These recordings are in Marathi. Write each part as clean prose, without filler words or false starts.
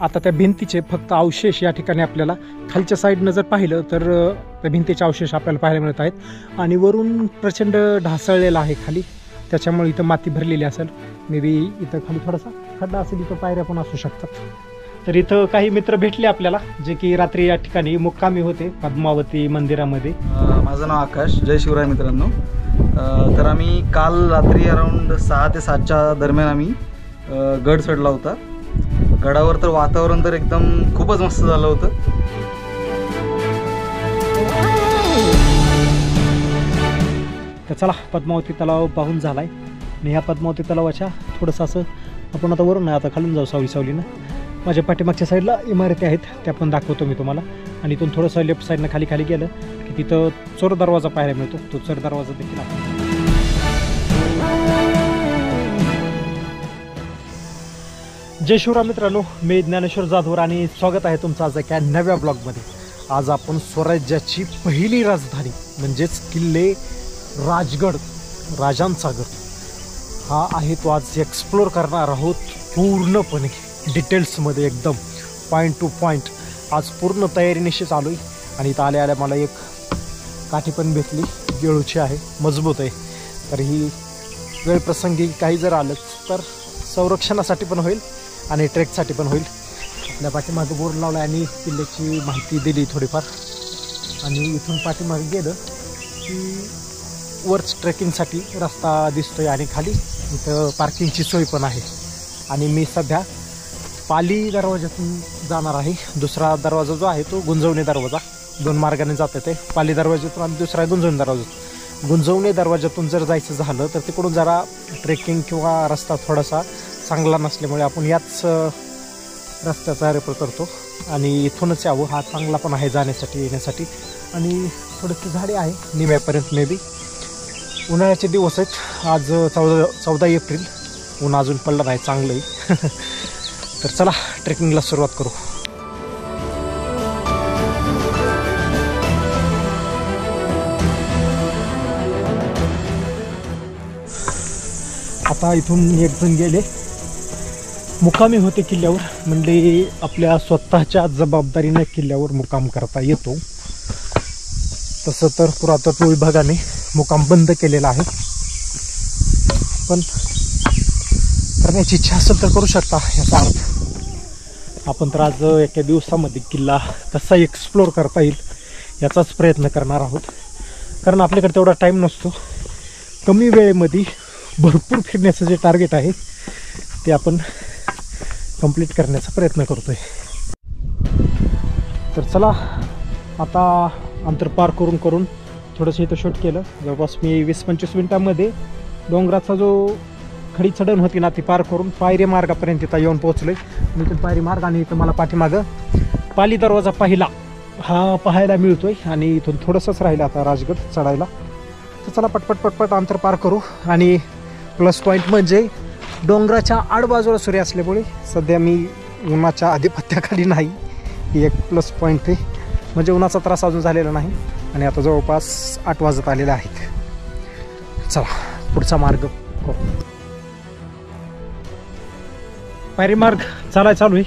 आता त्या भिंतीचे फक्त अवशेष या ठिकाणी आपल्याला खालच्या साईडनं जर पाहिलं तर त्या भिंतीचे अवशेष आपल्याला पाहायला मिळत आहेत आणि वरून प्रचंड ढासळलेला आहे खाली, त्याच्यामुळे इथं माती भरलेली असेल. मे बी इथं खाली थोडासा खड्डा असेल, इथं पायऱ्या पण असू शकतात. तर इथं काही मित्र भेटले आपल्याला जे की रात्री या ठिकाणी मुक्कामी होते पद्मावती मंदिरामध्ये. माझं नाव आकाश. जय शिवराय मित्रांनो. तर आम्ही काल रात्री अराऊंड 6 ते 7च्या दरम्यान आम्ही गड चढला होता. गडावर तर वातावरण तर एकदम खूपच मस्त झालं होतं. तर चला, पद्मावती तलाव पाहून झालाय आणि ह्या पद्मावती तलावाच्या थोडंसं असं आपण आता वरून नाही, आता खालून जाऊ सावलीनं. माझ्या पाठीमागच्या साईडला इमारती आहेत, त्या पण दाखवतो मी तुम्हाला. आणि इथून थोडंसं लेफ्ट साईडनं खाली गेलं की तिथं चोर दरवाजा पाहायला मिळतो. तो चोर दरवाजा देखील आहे. जय शिवराय मित्रांनो, मी ज्ञानेश्वर जाधवर आणि स्वागत आहे तुमचं आज एका नव्या ब्लॉगमध्ये. आज आपण स्वराज्याची पहिली राजधानी म्हणजेच किल्ले राजगड, राजांचा गड हा आहे तो आज एक्सप्लोर करणार आहोत पूर्णपणे डिटेल्समध्ये, एकदम पॉईंट टू पॉईंट. आज पूर्ण तयारीनिशीच आलो आहे आणि इथं आल्या मला एक काठी पण भेटली, गेळूची आहे, मजबूत आहे. तर ही वेळ प्रसंगी काही जर आलंच तर संरक्षणासाठी पण होईल आणि ट्रेकसाठी पण होईल. आपल्या पाठीमागं बोर्ड लावला आणि किल्ल्याची माहिती दिली थोडीफार. आणि इथून पाठीमागे गेलं की वरच ट्रेकिंगसाठी रस्ता दिसतोय आणि खाली इथं पार्किंगची सोय पण आहे. आणि मी सध्या पाली दरवाजातून जाणार आहे. दुसरा दरवाजा जो आहे तो गुंजवणे दरवाजा, 2 मार्गाने जाते ते, पाली दरवाजातून आणि दुसरा गुंजवणे दरवाजा. गुंजवणे दरवाजातून जर जायचं झालं तर तिकडून जरा ट्रेकिंग किंवा रस्ता थोडासा चांगला नसल्यामुळे आपण याच रस्त्याचा रेफर करतो आणि इथूनच यावं. हा चांगला पण आहे जाण्यासाठी येण्यासाठी. आणि थोडीशी झाडे आहे निम्यापर्यंत. मे बी उन्हाळ्याचे दिवस आहेत. आज 14 एप्रिल. ऊन अजून पडलं नाही, चांगलं आहे. तर चला ट्रेकिंगला सुरुवात करू. आता इथून एक जण गेले, मुक्कामी होते किल्ल्यावर, म्हणजे आपल्या स्वतःच्या जबाबदारीने किल्ल्यावर मुक्काम करता येतो. तसं तर पुरातत्व विभागाने मुक्काम बंद केलेला आहे, पण करण्याची इच्छा असेल तर करू शकता. याचा अर्थ आपण तर आज एका दिवसामध्ये किल्ला कसा एक्सप्लोर करता येईल याचाच प्रयत्न करणार आहोत. कारण आपल्याकडे तेवढा टाईम नसतो. कमी वेळेमध्ये भरपूर फिरण्याचं जे टार्गेट आहे ते आपण कंप्लीट करण्याचा प्रयत्न करतोय. तर चला, आता अंतर पार करून थोडंसं इथं शूट केलं. जवळपास मी 20-25 मिनटामध्ये डोंगराचा जो खडी चढण होती ना ती पार करून पायरी मार्गापर्यंत इथं येऊन पोहोचलोय. आणि इथून पायरी मार्ग आणि इथं मला पाठीमागं पाली दरवाजा पाहायला मिळतोय. आणि इथून थोडंसंच राहिलं आता राजगड चढायला. तर चला पटपट अंतर पार करू. आणि प्लस पॉईंट म्हणजे डोंगराच्या आडबाजूला सूर्य असल्यामुळे सध्या मी उन्हाच्या आधिपत्याखाली नाही, ही एक प्लस पॉईंट आहे. म्हणजे उन्हाचा त्रास अजून झालेला नाही. आणि आता जवळपास 8 वाजत आलेले आहेत. चला पुढचा मार्ग पायरी मार्ग चालू आहे.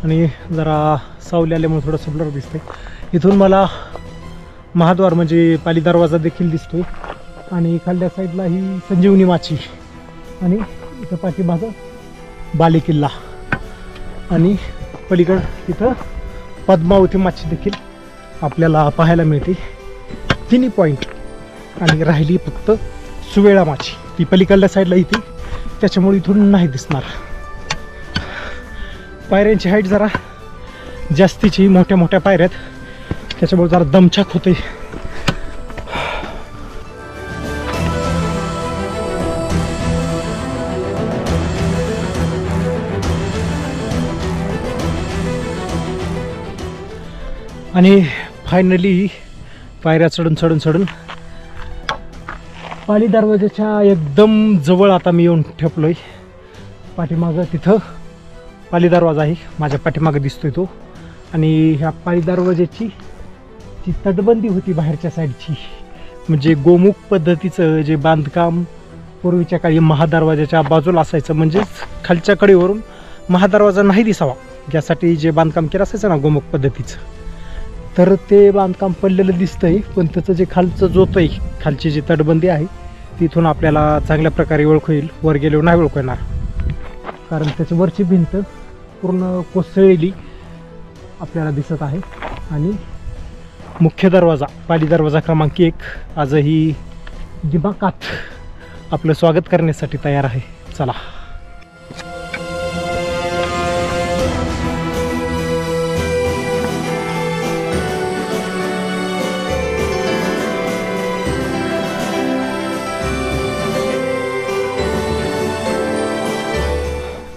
आणि जरा सावली आल्यामुळे थोडंसं ब्लर दिसतंय. इथून मला महाद्वार म्हणजे पाली दरवाजा देखील दिसतोय. आणि खालच्या साईडला ही संजीवनी माची आणि इथं पाठीमागं बाले किल्ला आणि पलीकडं तिथं पद्मावती माची देखील आपल्याला पाहायला मिळते. 3 पॉईंट. आणि राहिली फक्त सुवेळा माची, ती पलीकडल्या साईडला येते, त्याच्यामुळे इथून नाही दिसणार. पायऱ्यांची हाईट जरा जास्तीची, मोठ्या पायऱ्यात, त्याच्यामुळे जरा दमछाक होते. आणि फायनली पायऱ्या चढून पाली दरवाजाच्या एकदम जवळ आता मी येऊन ठेपलोय. पाठीमागं तिथं पाली दरवाजा आहे, माझ्या पाठीमागं दिसतोय तो. आणि ह्या पाली दरवाजाची जी तटबंदी होती बाहेरच्या साईडची, म्हणजे गोमुख पद्धतीचं जे बांधकाम पूर्वीच्या काळी महादरवाजाच्या बाजूला असायचं, म्हणजेच खालच्या कडेवरून महादरवाजा नाही दिसावा यासाठी जे बांधकाम केलं असायचं ना गोमुख पद्धतीचं, तर ते बांधकाम पडलेलं दिसतंय, पण त्याचं जे खालचं जोत आहे, खालची जी तटबंदी आहे तिथून आपल्याला चांगल्या प्रकारे ओळख होईल. वर गेल्यावर नाही ओळख येणार, कारण त्याची वरची भिंत पूर्ण कोसळलेली आपल्याला दिसत आहे. आणि मुख्य दरवाजा, पाली दरवाजा क्रमांक 1 आजही दिमाकात आपलं स्वागत करण्यासाठी तयार आहे. चला.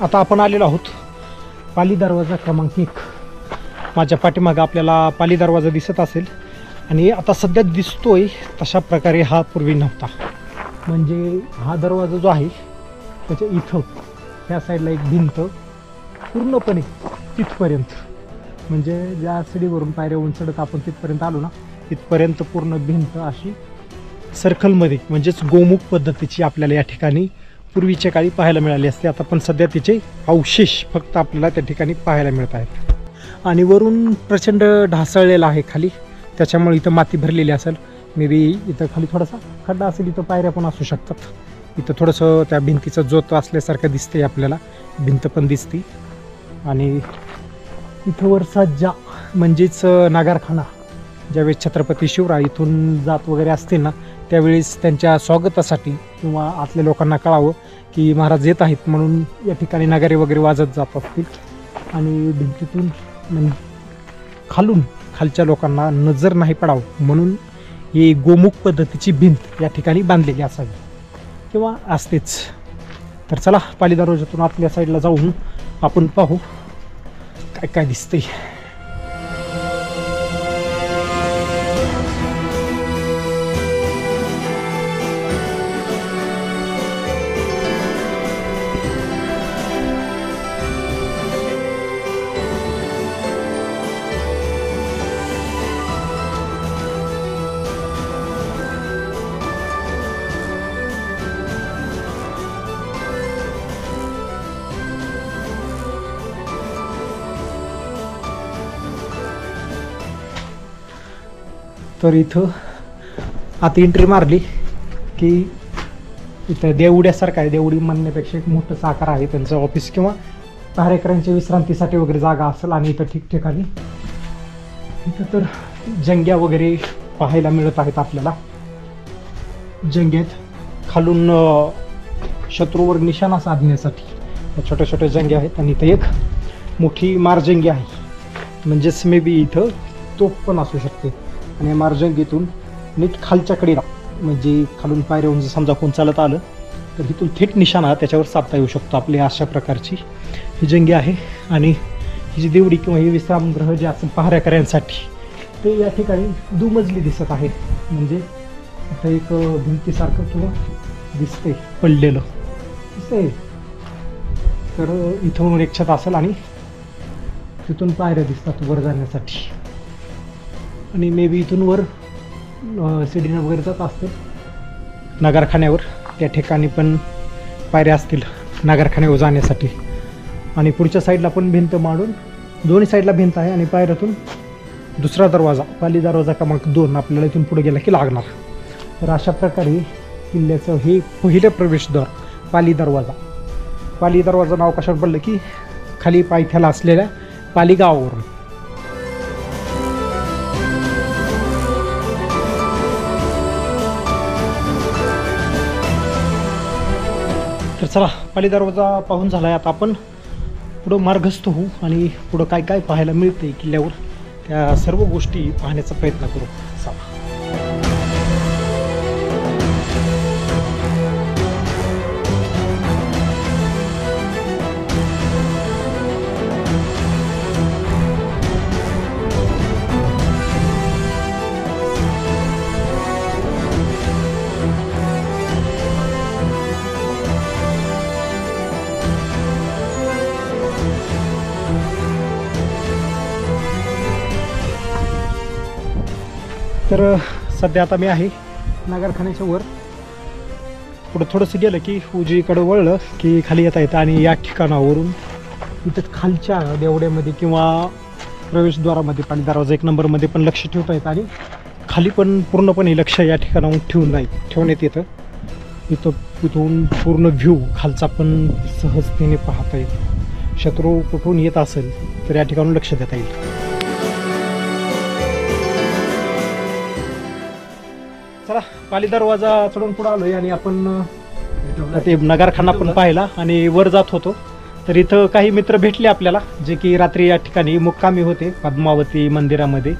आता आपण आलेलो आहोत पाली दरवाजा क्रमांक 1. माझ्या पाठीमागं आपल्याला पाली दरवाजा दिसत असेल, आणि आता सध्या दिसतोय तशा प्रकारे हा पूर्वी नव्हता. म्हणजे हा दरवाजा जो आहे त्याच्या इथं ह्या साईडला एक भिंत पूर्णपणे तिथपर्यंत, म्हणजे ज्या सिडीवरून पायऱ्या उंचडत आपण तिथपर्यंत आलो ना, तिथपर्यंत पूर्ण भिंत अशी सर्कलमध्ये, म्हणजेच गोमुख पद्धतीची आपल्याला या ठिकाणी पूर्वीच्या काळी पाहायला मिळाली असते. आता पण सध्या तिचे अवशेष फक्त आपल्याला त्या ठिकाणी पाहायला मिळत आहेत. आणि वरून प्रचंड ढासळलेला आहे खाली, त्याच्यामुळे इथं माती भरलेली असेल. मे बी इथं खाली थोडासा खड्डा असेल, इथं पायऱ्या पण असू शकतात. इथं थोडंसं त्या भिंतीचं जोत असल्यासारखं दिसते आपल्याला, भिंत पण दिसते. आणि इथं वर सज्जा म्हणजेच नागारखाना, ज्यावेळेस छत्रपती शिवराय इथून जात वगैरे असतील ना, त्यावेळेस त्यांच्या स्वागतासाठी किंवा आतल्या लोकांना कळावं की महाराज येत आहेत म्हणून या ठिकाणी नगारे वगैरे वाजत जात असतील. आणि भिंतीतून खालून खालच्या लोकांना नजर नाही पडावं म्हणून ही गोमुख पद्धतीची भिंत या ठिकाणी बांधलेली असावी किंवा असतेच. तर चला, पाली दरवाजातून आतल्या साईडला जाऊन आपण पाहू काय काय दिसतंय. तर इथं आता एंट्री मारली की इथं देवड्यासारखं आहे. देवडी म्हणण्यापेक्षा एक मोठं साकार आहे त्यांचं ऑफिस किंवा पहारेकऱ्यांच्या विश्रांतीसाठी वगैरे जागा असेल. आणि इथं ठिकठिकाणी इथं तर जंग्या वगैरे पाहायला मिळत आहेत आपल्याला. जंग्यात खालून शत्रूवर निशाणा साधण्यासाठी छोट्या छोट्या जंग्या आहेत. आणि इथं एक मोठी मारजंगी आहे, म्हणजेच मे बी इथं तोफ पण असू शकते. आणि मार्जंगीतून नीट खालच्या कडेला, म्हणजे खालून पायऱ्याहून जर समजा कोण चालत आलं तर तिथून थेट निशाणा त्याच्यावर साधता येऊ शकतो. आपली अशा प्रकारची ही जंगी आहे. आणि ही जी देवडी किंवा हे विश्रामगृह जे असेल पहारेकऱ्यांसाठी, ते या ठिकाणी दुमजली दिसत आहे. म्हणजे आता एक भिंतीसारखं किंवा दिसतंय पडलेलं दिसतंय. तर इथून एक छत असेल आणि तिथून पायऱ्या दिसतात वर जाण्यासाठी. आणि मे बी इथून वर सीडीनं वगैरे जात असतील नगरखान्यावर, त्या ठिकाणी पण पायऱ्या असतील नगरखान्यावर जाण्यासाठी. आणि पुढच्या साईडला पण भिंत मांडून दोन्ही साईडला भिंत आहे. आणि पायऱ्यातून दुसरा दरवाजा, पाली दरवाजा क्रमांक 2 आपल्याला इथून पुढे गेला की लागणार. तर अशा प्रकारे किल्ल्याचं हे पहिलं प्रवेशद्वार पाली दरवाजा. पाली दरवाजा नाव कशावर पडलं की खाली पायथ्याला असलेल्या पाली गावावरून. तर चला, पाली दरवाजा पाहून झाला आहे. आता आपण पुढं मार्गस्थ होऊ आणि पुढं काय काय पाहायला मिळते किल्ल्यावर त्या सर्व गोष्टी पाहण्याचा प्रयत्न करू. चला. तर सध्या आता मी आहे नगरखान्याच्या वर. पुढं थोडंसं गेलं की उजवीकडं वळलं की खाली येता येतं. आणि या ठिकाणावरून इथं खालच्या देवड्यामध्ये किंवा प्रवेशद्वारामध्ये पाणी दरवाजा 1 नंबरमध्ये पण लक्ष ठेवता येतं आणि खाली पण पूर्णपणे लक्ष या ठिकाणाहून ठेवण्यात येतं. इथून पूर्ण व्ह्यू खालचा पण सहजतेने पाहता येईल. शत्रू कुठून येत असेल तर या ठिकाणून लक्ष देता येईल. चला पाली दरवाजा चढून पुढे आलोय आणि आपण ते नगारखाना पण पाहिला आणि वर जात होतो. तर इथं काही मित्र भेटले आपल्याला जे की रात्री या ठिकाणी मुक्कामी होते पद्मावती मंदिरामध्ये.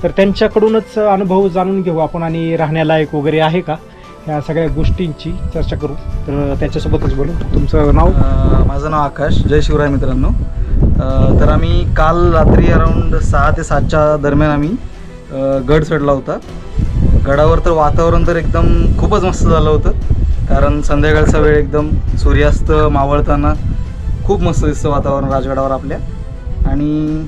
तर त्यांच्याकडूनच अनुभव जाणून घेऊ आपण आणि राहण्यालायक वगैरे आहे का ह्या सगळ्या गोष्टींची चर्चा करू. तर त्याच्यासोबतच बोलू. तुमचं नाव? माझं नाव आकाश. जय शिवराय मित्रांनो. तर आम्ही काल रात्री अराऊंड 6 ते 7च्या दरम्यान आम्ही गड चढला होता. गडावर तर वातावरण तर एकदम खूपच मस्त झालं होतं, कारण संध्याकाळचा वेळ एकदम सूर्यास्त मावळताना खूप मस्त दिसतं वातावरण राजगडावर आपल्या. आणि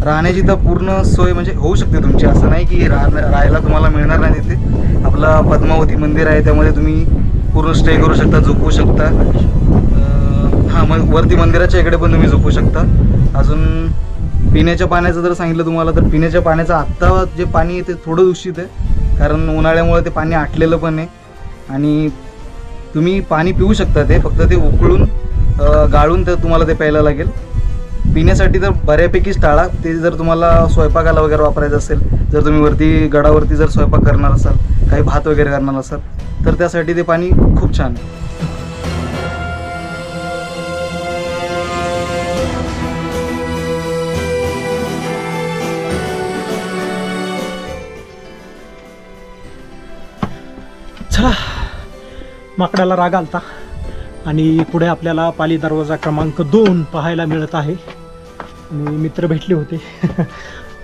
राहण्याची तर पूर्ण सोय म्हणजे होऊ शकते तुमची, असं नाही की राहायला तुम्हाला मिळणार नाही तिथे. आपलं पद्मावती मंदिर आहे, त्यामध्ये तुम्ही पूर्ण स्टे करू शकता, झोपू शकता. हां, मग वरती मंदिराच्या इकडे पण तुम्ही झोपू शकता. अजून पिण्याच्या पाण्याचं जर सांगितलं तुम्हाला तर पिण्याच्या पाण्याचं आत्ता जे पाणी आहे ते थोडं दूषित आहे, कारण उन्हाळ्यामुळे ते पाणी आटलेलं पण आहे. आणि तुम्ही पाणी पिऊ शकता, ते फक्त ते उकळून गाळून तर तुम्हाला ते प्यायला लागेल. पिण्यासाठी तर बऱ्यापैकीच टाळा. ते जर तुम्हाला स्वयंपाकाला वगैरे वापरायचं असेल, जर तुम्ही वरती गडावरती जर स्वयंपाक करणार असाल, काही भात वगैरे करणार असाल, तर त्यासाठी ते पाणी खूप छान आहे. चला, माकडाला राग आलता आणि पुढे आपल्याला पाली दरवाजा क्रमांक 2 पाहायला मिळत आहे. आणि मित्र भेटले होते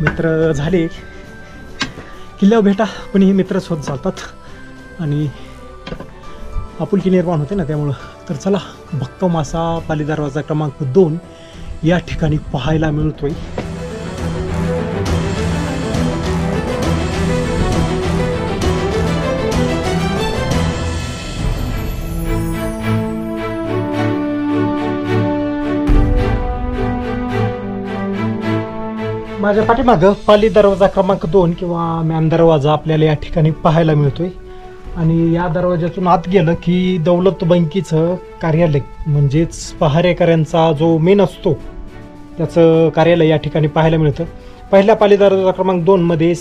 मित्र झाले. किल्ल्यावर भेटा पण हे मित्रच होत चालतात आणि आपुलकी निर्माण होते ना त्यामुळं. तर चला, भक्कम असा पाली दरवाजा क्रमांक 2 या ठिकाणी पाहायला मिळतोय. माझ्या पाठीमागं पाली दरवाजा क्रमांक 2 किंवा मॅन दरवाजा आपल्याला या ठिकाणी पाहायला मिळतोय. आणि या दरवाज्यातून आत गेलं की दौलत बँकेचं कार्यालय म्हणजेच पहारेकऱ्यांचा जो मेन असतो त्याचं कार्यालय या ठिकाणी पाहायला मिळतं. पहिल्या पाली दरवाजा क्रमांक 2मध्ये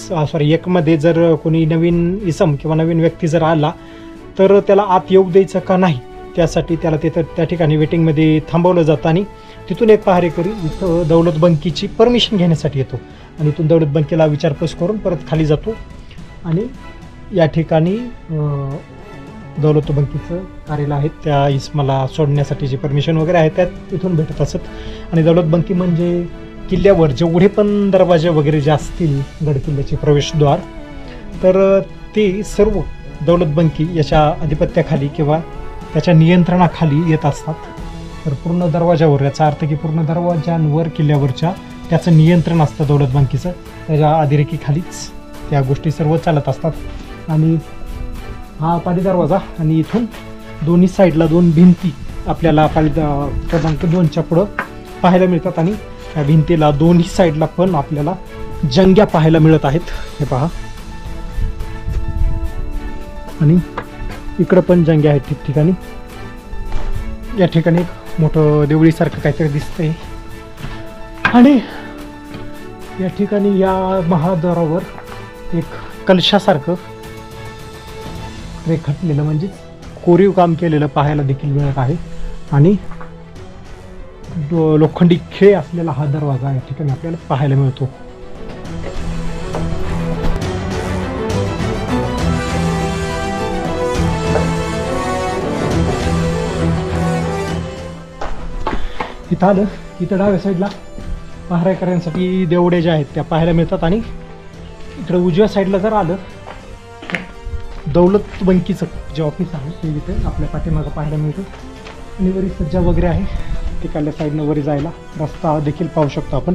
1 मध्ये जर कोणी नवीन इसम किंवा नवीन व्यक्ती जर आला तर त्याला आत येऊ द्यायचं का नाही, त्यासाठी त्याला त्या ठिकाणी वेटिंगमध्ये थांबवलं जातं. आणि तिथून एक पहारेकरी इथं दौलत बँकेची परमिशन घेण्यासाठी येतो आणि इथून दौलत बँकेला विचारपूस करून परत खाली जातो. आणि या ठिकाणी दौलत बँकेचं कार्यालय आहे, त्या इसमाला सोडण्यासाठी जी परमिशन वगैरे आहे त्यात इथून भेटत असत. आणि दौलत बँकी म्हणजे किल्ल्यावर जेवढे पण दरवाजे वगैरे जे असतील गड किल्ल्याचे प्रवेशद्वार, तर ते सर्व दौलत बँकी याच्या अधिपत्याखाली किंवा त्याच्या नियंत्रणाखाली येत असतात. तर पूर्ण दरवाजावर, याचा अर्थ की पूर्ण दरवाजांवर किल्ल्यावरच्या त्याचं नियंत्रण असतं दौलत बँकेचं. त्याच्या अधिरेखीखालीच त्या गोष्टी सर्व चालत असतात. आणि हा पाली दरवाजा आणि इथून दोन्ही साईडला 2 भिंती आपल्याला पाली क्रमांक 2च्या पुढं पाहायला मिळतात. आणि त्या भिंतीला दोन्ही साईडला पण आपल्याला जंग्या पाहायला मिळत आहेत, हे पहा. आणि इकडं पण जंग्या आहेत ठिकठिकाणी. या ठिकाणी एक मोठं देवळीसारखं काहीतरी दिसतंय. आणि या ठिकाणी या महाद्वारावर एक कलशासारखं रेखाटलेलं म्हणजे कोरीव काम केलेलं पाहायला देखील मिळत आहे. आणि लोखंडी खेळ असलेला हा दरवाजा या ठिकाणी आपल्याला पाहायला मिळतो. इथं आलं इथं डाव्या साईडला पहारेकऱ्यांसाठी देवड्या ज्या आहेत त्या पाहायला मिळतात. आणि इकडं उजव्या साईडला जर आलं दौलत बँकेचं जे ऑफिस आहे ते इथे आपल्या पाठीमागं पाहायला मिळतं. आणि वरी सज्जा वगैरे आहे, तिकडल्या साईडनं वरी जायला रस्ता देखील पाहू शकतो आपण.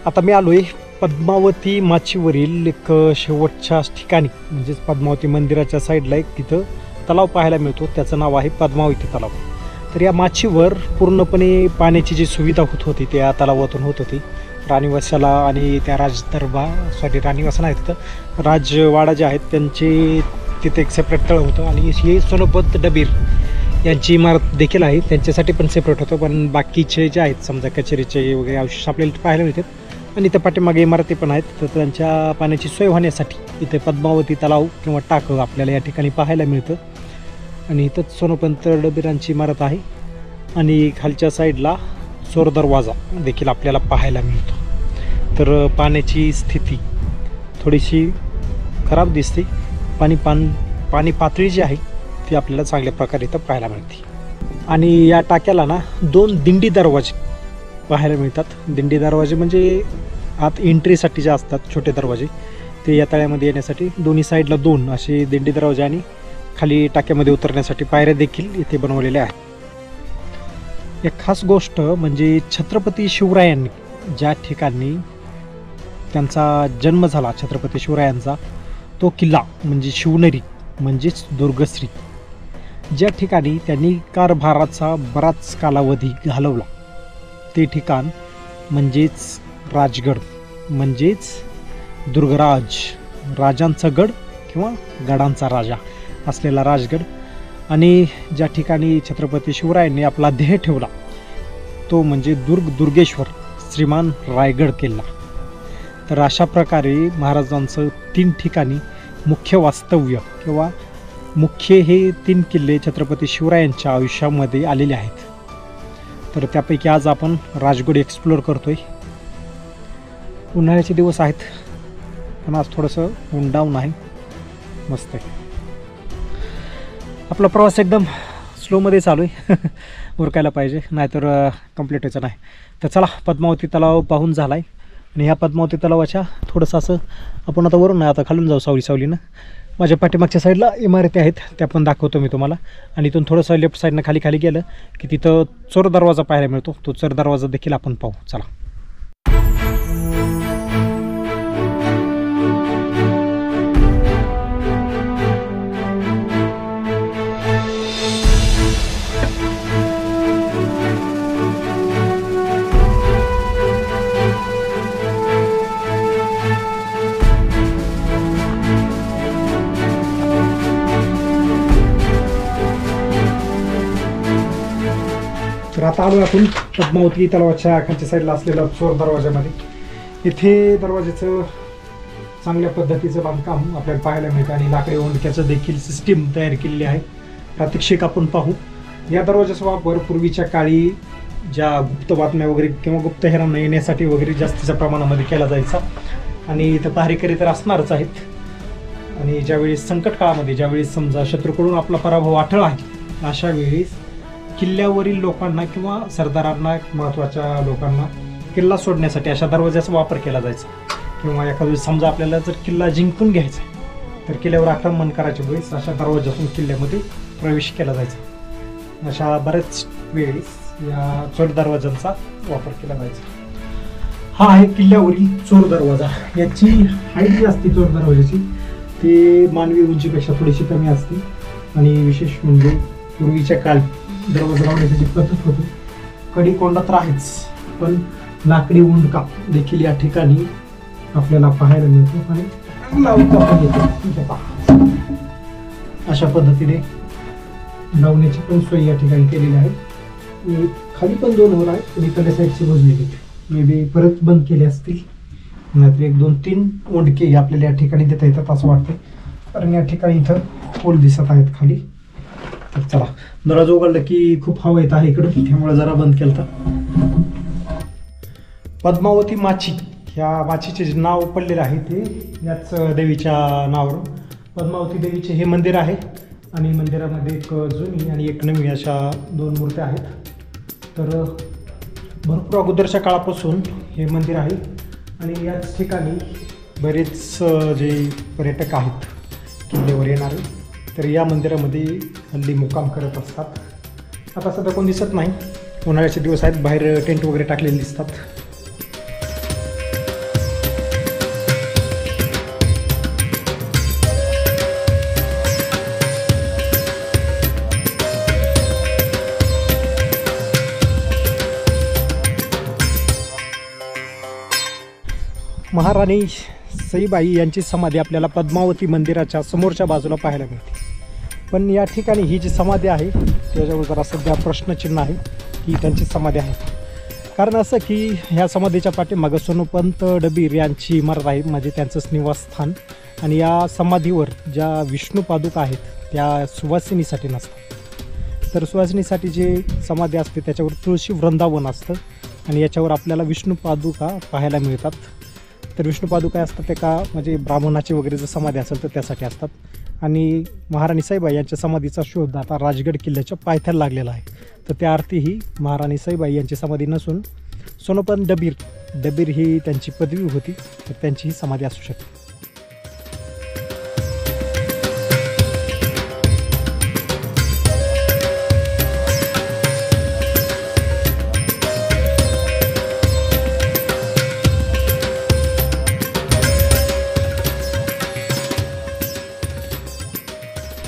आता मी आलोय पद्मावती माचीवरील एक शेवटच्या ठिकाणी, म्हणजेच पद्मावती मंदिराच्या साईडला एक तिथं तलाव पाहायला मिळतो. त्याचं नाव आहे पद्मावती तलाव. तर या माचीवर पूर्णपणे पाण्याची जी सुविधा होत होती त्या तलावातून होत होती. राणीवासाला आणि त्या राणीवासा नाही, तिथं राजवाडा जे आहेत त्यांचे तिथे एक सेपरेट तळ होतं. आणि हे सोनोपंत डबीर यांची इमारत देखील आहे, त्यांच्यासाठी पण सेपरेट होतं. पण बाकीचे जे आहेत समजा कचेरीचे वगैरे अवशेष आपल्याला पाहायला मिळतात. आणि इथं पाठीमागे इमारती पण आहेत. तर त्यांच्या पाण्याची सोय होण्यासाठी इथे पद्मावती तलाव किंवा टाकं आपल्याला या ठिकाणी पाहायला मिळतं. आणि इथंच सोनोपंत डबीरांची इमारत आहे. आणि खालच्या साईडला चोर दरवाजा देखील आपल्याला पाहायला मिळतो. तर पाण्याची स्थिती थोडीशी खराब दिसते. पाणी पातळी जी आहे ती आपल्याला चांगल्या प्रकारे इथं पाहायला मिळते. आणि या टाक्याला ना 2 दिंडी दरवाजे पाहायला मिळतात. दिंडी दरवाजे म्हणजे आत एंट्रीसाठी जे असतात छोटे दरवाजे, ते या तळ्यामध्ये येण्यासाठी दोन्ही साईडला 2 असे दिंडी दरवाजे आणि खाली टाक्यामध्ये उतरण्यासाठी पायऱ्या देखील इथे बनवलेल्या आहेत. एक खास गोष्ट म्हणजे छत्रपती शिवरायांनी ज्या ठिकाणी त्यांचा जन्म झाला, छत्रपती शिवरायांचा तो किल्ला म्हणजे शिवनेरी म्हणजेच दुर्गश्री, ज्या ठिकाणी त्यांनी कारभाराचा बराच कालावधी घालवला ते ठिकाण म्हणजेच राजगड, म्हणजेच दुर्गराज, राजांचा गड किंवा गडांचा राजा असलेला राजगड. आणि ज्या ठिकाणी छत्रपती शिवरायांनी आपला ध्येय ठेवला तो म्हणजे दुर्गेश्वर श्रीमान रायगड किल्ला. तर अशा प्रकारे महाराजांचं 3 ठिकाणी मुख्य वास्तव्य किंवा मुख्य हे 3 किल्ले छत्रपती शिवरायांच्या आयुष्यामध्ये आलेले आहेत. तर त्यापैकी आज आपण राजगड एक्सप्लोअर करतोय. उन्हाळ्याचे दिवस आहेत पण आज थोडंसं ऊन डाऊन आहे, मस्त आहे. आपला प्रवास एकदम स्लोमध्ये चालू आहे. उरकायला पाहिजे नाहीतर कंप्लीट व्हायचं नाही. तर चला, पद्मावती तलाव पाहून झाला आहे. आणि ह्या पद्मावती तलावाच्या थोडंसं असं आपण आता वरून नाही, आता खालून जाऊ सावलीनं. माझ्या पाठीमागच्या साईडला इमारती आहेत त्या पण दाखवतो मी तुम्हाला. आणि इथून थोडंसं लेफ्ट साईडनं खाली गेलं की तिथं चोर दरवाजा पाहायला मिळतो. तो चोर दरवाजा देखील आपण पाहू. चला. तर आता आलो आपण पद्मावती तलावाच्या खालच्या साईडला असलेल्या चोर दरवाजामध्ये. इथे दरवाजाचं चांगल्या पद्धतीचं बांधकाम आपल्याला पाहायला मिळतं आणि लाकडी ओंडक्याचं देखील सिस्टीम तयार केलेली आहे. प्रात्यक्षिक आपण पाहू. या दरवाजाचा वापर पूर्वीच्या काळी ज्या गुप्त बातम्या वगैरे किंवा गुप्तहेरांना येण्यासाठी वगैरे जास्तीच्या प्रमाणामध्ये केला जायचा. आणि इथं पहारेकरी तर असणारच आहेत. आणि ज्यावेळेस संकट काळामध्ये, ज्यावेळेस समजा शत्रूकडून आपला पराभव अटळ आहे, अशा वेळेस किल्ल्यावरील लोकांना किंवा सरदारांना, महत्त्वाच्या लोकांना किल्ला सोडण्यासाठी अशा दरवाजाचा वापर केला जायचा. किंवा एखाद्या वेळेस समजा आपल्याला जर किल्ला जिंकून घ्यायचा आहे तर किल्ल्यावर आक्रमण करायच्या वेळेस अशा दरवाजातून किल्ल्यामध्ये प्रवेश केला जायचा. अशा बऱ्याच वेळेस या चोर दरवाजांचा वापर केला जायचा. हा आहे किल्ल्यावरील चोर दरवाजा. याची हाईट जी असते चोर दरवाजाची ती मानवी उंचीपेक्षा थोडीशी कमी असते. आणि विशेष म्हणजे पूर्वीच्या काळी दरवाजा लावण्याची जी पद्धत होती, कडी कोंडा तर आहेच पण लाकडी उंडका देखील या ठिकाणी आपल्याला पाहायला मिळतो. आणि लावता पण येतो. अशा पद्धतीने लावण्याची पण सोय या ठिकाणी केलेली आहे. खाली पण 2 होल आहेत पण इकडल्या साईडची बुजलेली, मे बी परत बंद केले असतील. नाहीतर 1, 2, 3 ओंडके आपल्याला या ठिकाणी देता येतात असं वाटतं. कारण या ठिकाणी इथं होल दिसत आहेत खाली. तर चला, दरवाजा उघडलं की खूप हवा येत आहे इकडं, त्यामुळे जरा बंद केलं. तर पद्मावती माची, ह्या माचीचे जे नाव पडलेलं आहे ते याच देवीच्या नावावर. पद्मावती देवीचे हे मंदिर आहे. आणि मंदिरामध्ये एक जुनी आणि एक नवीन अशा 2 मूर्त्या आहेत. तर भरपूर अगोदरच्या काळापासून हे मंदिर आहे. आणि याच ठिकाणी बरेच जे पर्यटक आहेत किल्ल्यावर येणारे, तर या मंदिरामध्ये हल्ली मुक्काम करत असतात. आता सध्या कोण दिसत नाही, उन्हाळ्याचे दिवस आहेत, बाहेर टेंट वगैरे टाकलेले दिसतात. महाराणी सईबाई यांची समाधी आपल्याला पद्मावती मंदिराच्या समोरच्या बाजूला पाहायला मिळते. पण या ठिकाणी ही जी समाधी आहे त्याच्यावर जरा सध्या प्रश्नचिन्ह आहे की त्यांची समाधी आहे. कारण असं की ह्या समाधीच्या पाठीमागं सोनोपंत डबीर यांची इमारत आहे, म्हणजे त्यांचंच निवासस्थान. आणि या समाधीवर ज्या विष्णू पादुका आहेत त्या सुवासिनीसाठी नसतात. तर सुवासिनीसाठी जे समाधी असते त्याच्यावर तुळशी वृंदावन असतं आणि याच्यावर आपल्याला विष्णू पादुका पाहायला मिळतात. तर विष्णू पादुका असतात एका म्हणजे ब्राह्मणाची वगैरे जर समाधी असेल तर त्यासाठी असतात. आणि महाराणी सईबाई यांच्या समाधीचा शोध आता राजगड किल्ल्याच्या पायथ्याला लागलेला आहे. तर त्या अर्थी ही महाराणी सईबाई यांची समाधी नसून सोनोपंत डबीर ही त्यांची पदवी होती, तर त्यांची ही समाधी असू शकते.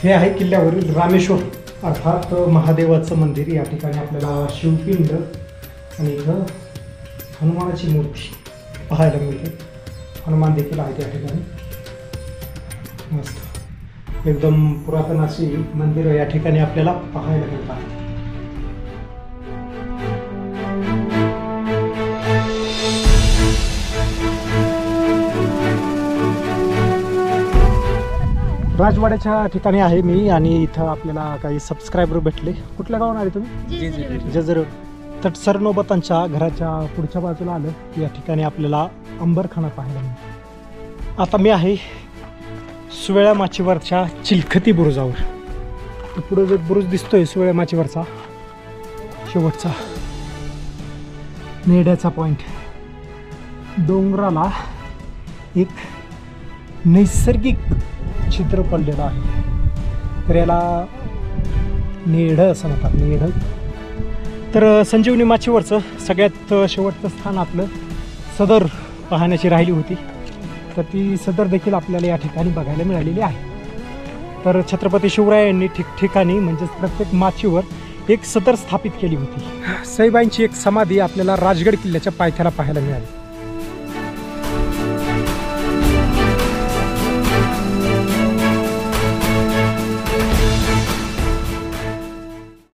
हे आहे किल्ल्यावरील रामेश्वर अर्थात महादेवाचं मंदिर. या ठिकाणी आपल्याला शिवपिंड आणि इथं हनुमानाची मूर्ती पाहायला मिळते. हनुमान देखील आहेत या ठिकाणी. मस्त एकदम पुरातन अशी मंदिरं या ठिकाणी आपल्याला पाहायला मिळतात. राजवाड्याच्या ठिकाणी आहे मी आणि इथं आपल्याला काही सबस्क्रायबर भेटले. कुठल्या गावाला आले तुम्ही? जजर. तर सरनोबतांच्या घराच्या पुढच्या बाजूला आलं या ठिकाणी आपल्याला अंबरखाना पाहायला मिळतो. आता मी आहे सुवेळा माचीवरच्या चिलखती बुरुजावर. पुढे जो बुरुज दिसतोय सुवेळा माचीवरचा शेवटचा नेड्याचा पॉइंट, डोंगराला एक नैसर्गिक छिद्र पडलेलं आहे. तर याला नेढं असं म्हणतात, नेढं. तर संजीवनी माचीवरचं सगळ्यात शेवटचं स्थान आपलं सदर पाहण्याची राहिली होती. तर ती सदर देखील आपल्याला या ठिकाणी बघायला मिळालेली आहे. तर छत्रपती शिवरायांनी ठिकठिकाणी म्हणजेच प्रत्येक माचीवर एक सदर स्थापित केली होती. सईबाईंची एक समाधी आपल्याला राजगड किल्ल्याच्या पायथ्याला पाहायला मिळाली.